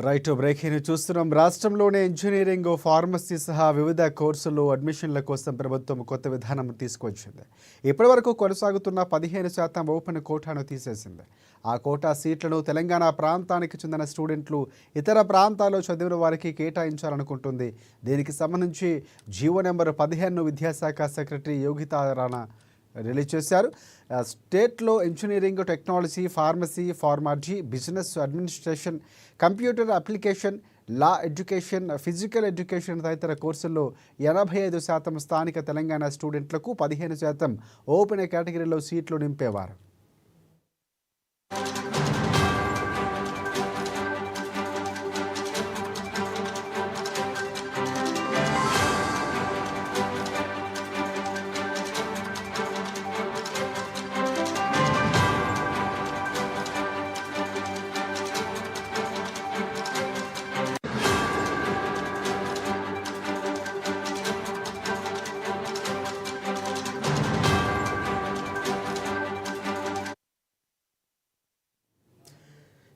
Right breaking చూస్తున్నాం. రాష్ట్రంలోనే engineering, pharmacy సహా వివిధ కోర్సుల్లో అడ్మిషన్ల కోసం ప్రభుత్వం కొత్త విధానం తీసుకొచ్చింది. ఇప్పటివరకు కొనసాగుతున్న 15% ఓపెన్ కోటాను తీసేసింది. ఆ కోటా సీట్లను తెలంగాణ ప్రాంతానికి చెందిన స్టూడెంట్లు ఇతర ప్రాంతాల్లో చదివిన వారికి కేటాయించాలనుకుంటుంది. దీనికి సంబంధించి జీవో నెంబర్ 15 విద్యాశాఖ సెక్రటరీ యోగితా రాణా రిలీజ్ చేశారు. స్టేట్లో engineering, technology, pharmacy, pharmacology, business administration, computer application, law education, physical education తదితర కోర్సుల్లో 85% స్థానిక తెలంగాణ స్టూడెంట్లకు, 15% ఓపెన్ కేటగిరీలో సీట్లు నింపేవారు.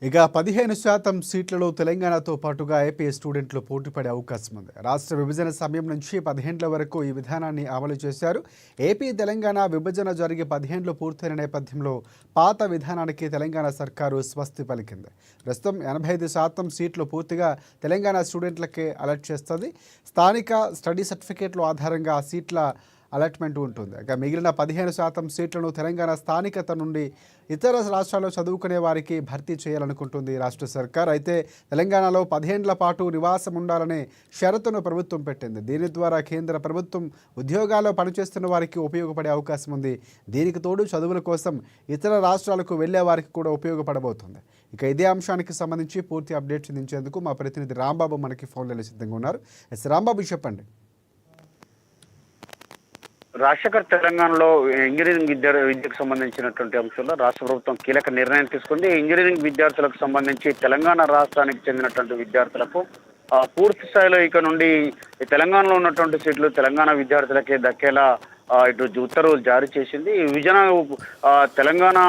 ఇక 15% సీట్లలో తెలంగాణతో పాటుగా ఏపీ స్టూడెంట్లు పోటీపడే అవకాశం ఉంది. రాష్ట్ర విభజన సమయం నుంచి 10 ఏళ్ల వరకు ఈ విధానాన్ని అమలు చేశారు. ఏపీ తెలంగాణ విభజన జరిగి 10 ఏళ్లు పూర్తయిన నేపథ్యంలో పాత విధానానికి తెలంగాణ సర్కారు స్వస్తి పలికింది. ప్రస్తుతం 85% సీట్లు పూర్తిగా తెలంగాణ స్టూడెంట్లకే అలాట్ చేస్తుంది. స్థానిక స్టడీ సర్టిఫికేట్ల ఆధారంగా ఆ సీట్ల అలాట్మెంట్ ఉంటుంది. ఇక మిగిలిన 15% సీట్లను తెలంగాణ స్థానికత నుండి ఇతర రాష్ట్రాల్లో చదువుకునే వారికి భర్తీ చేయాలనుకుంటుంది రాష్ట్ర సర్కార్. అయితే తెలంగాణలో 10 ఏళ్ల పాటు నివాసం ఉండాలనే షరతును ప్రభుత్వం పెట్టింది. దీని ద్వారా కేంద్ర ప్రభుత్వం ఉద్యోగాల్లో పనిచేస్తున్న వారికి ఉపయోగపడే అవకాశం ఉంది. దీనికి తోడు చదువుల కోసం ఇతర రాష్ట్రాలకు వెళ్లే వారికి కూడా ఉపయోగపడబోతుంది. ఇక ఇదే అంశానికి సంబంధించి పూర్తి అప్డేట్స్ అందించేందుకు మా ప్రతినిధి రాంబాబు మనకి ఫోన్లో సిద్ధంగా ఉన్నారు. రాంబాబు, చెప్పండి. రాజశేఖర్ తెలంగాణలో ఇంజనీరింగ్ విద్యకు సంబంధించినటువంటి అంశంలో రాష్ట్ర ప్రభుత్వం కీలక నిర్ణయం తీసుకుంది. ఇంజనీరింగ్ విద్యార్థులకు సంబంధించి తెలంగాణ రాష్ట్రానికి చెందినటువంటి విద్యార్థులకు పూర్తి స్థాయిలో ఇక నుండి తెలంగాణలో ఉన్నటువంటి సీట్లు తెలంగాణ విద్యార్థులకే దక్కేలా ఇటు ఉత్తర్వులు జారీ చేసింది. ఈ విభజన తెలంగాణ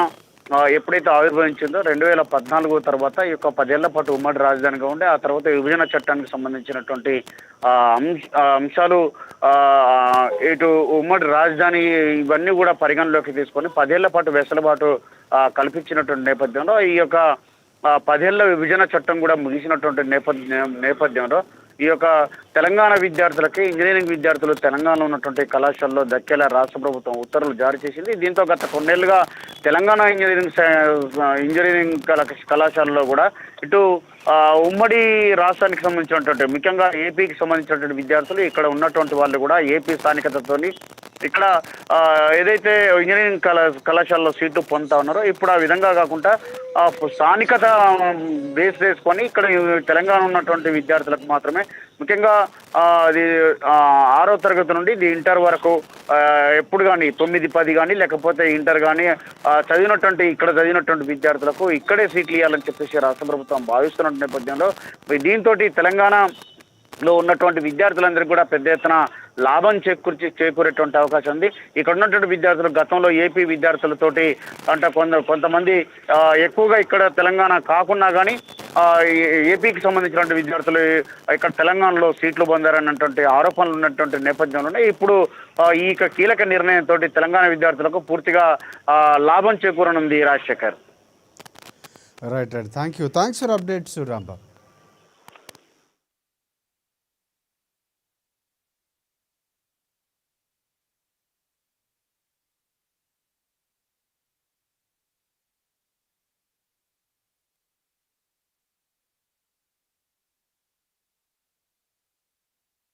ఎప్పుడైతే ఆవిర్భవించిందో 2014 తర్వాత ఈ యొక్క 10 ఏళ్ల పాటు ఉమ్మడి రాజధానిగా ఉండే ఆ తర్వాత విభజన చట్టానికి సంబంధించినటువంటి అంశాలు ఇటు ఉమ్మడి రాజధాని ఇవన్నీ కూడా పరిగణలోకి తీసుకొని 10 ఏళ్ల పాటు వెసులుబాటు కల్పించినటువంటి నేపథ్యంలో ఈ యొక్క 10 ఏళ్ల విభజన చట్టం కూడా ముగిసినటువంటి నేపథ్యంలో ఈ యొక్క తెలంగాణ విద్యార్థులకి, ఇంజనీరింగ్ విద్యార్థులు తెలంగాణలో ఉన్నటువంటి కళాశాలలో దక్కేలా రాష్ట్ర ప్రభుత్వం ఉత్తర్వులు జారీ చేసింది. దీంతో గత కొన్నేళ్లుగా తెలంగాణ ఇంజనీరింగ్ కళాశాలలో కూడా ఇటు ఉమ్మడి రాష్ట్రానికి సంబంధించినటువంటి ముఖ్యంగా ఏపీకి సంబంధించినటువంటి విద్యార్థులు ఇక్కడ ఉన్నటువంటి వాళ్ళు కూడా ఏపీ స్థానికతతోని ఇక్కడ ఏదైతే ఇంజనీరింగ్ కళాశాలలో సీట్లు పొందుతా ఉన్నారో ఇప్పుడు ఆ విధంగా కాకుండా స్థానికత బేస్ చేసుకొని ఇక్కడ తెలంగాణ ఉన్నటువంటి విద్యార్థులకు మాత్రమే ముఖ్యంగా అది 6వ తరగతి నుండి ఇంటర్ వరకు ఎప్పుడు కానీ 9, 10 కానీ లేకపోతే ఇంటర్ కానీ ఇక్కడ చదివినటువంటి విద్యార్థులకు ఇక్కడే సీట్లు ఇవ్వాలని చెప్పేసి రాష్ట్ర ప్రభుత్వం భావిస్తున్న నేపథ్యంలో దీంతో తెలంగాణలో ఉన్నటువంటి విద్యార్థులందరికీ కూడా పెద్ద ఎత్తున లాభం చేకూరేటువంటి అవకాశం ఉంది. ఇక్కడ ఉన్నటువంటి విద్యార్థులు గతంలో ఏపీ విద్యార్థులతోటి అంటే కొంతమంది ఎక్కువగా ఇక్కడ తెలంగాణ కాకున్నా కానీ ఏపీకి సంబంధించినటువంటి విద్యార్థులు ఇక్కడ తెలంగాణలో సీట్లు పొందారన్నటువంటి ఆరోపణలు ఉన్నటువంటి నేపథ్యంలోనే ఇప్పుడు ఈ కీలక నిర్ణయంతో తెలంగాణ విద్యార్థులకు పూర్తిగా లాభం చేకూరనుంది. Rajasekhar, right. Thanks for updates Rambabu.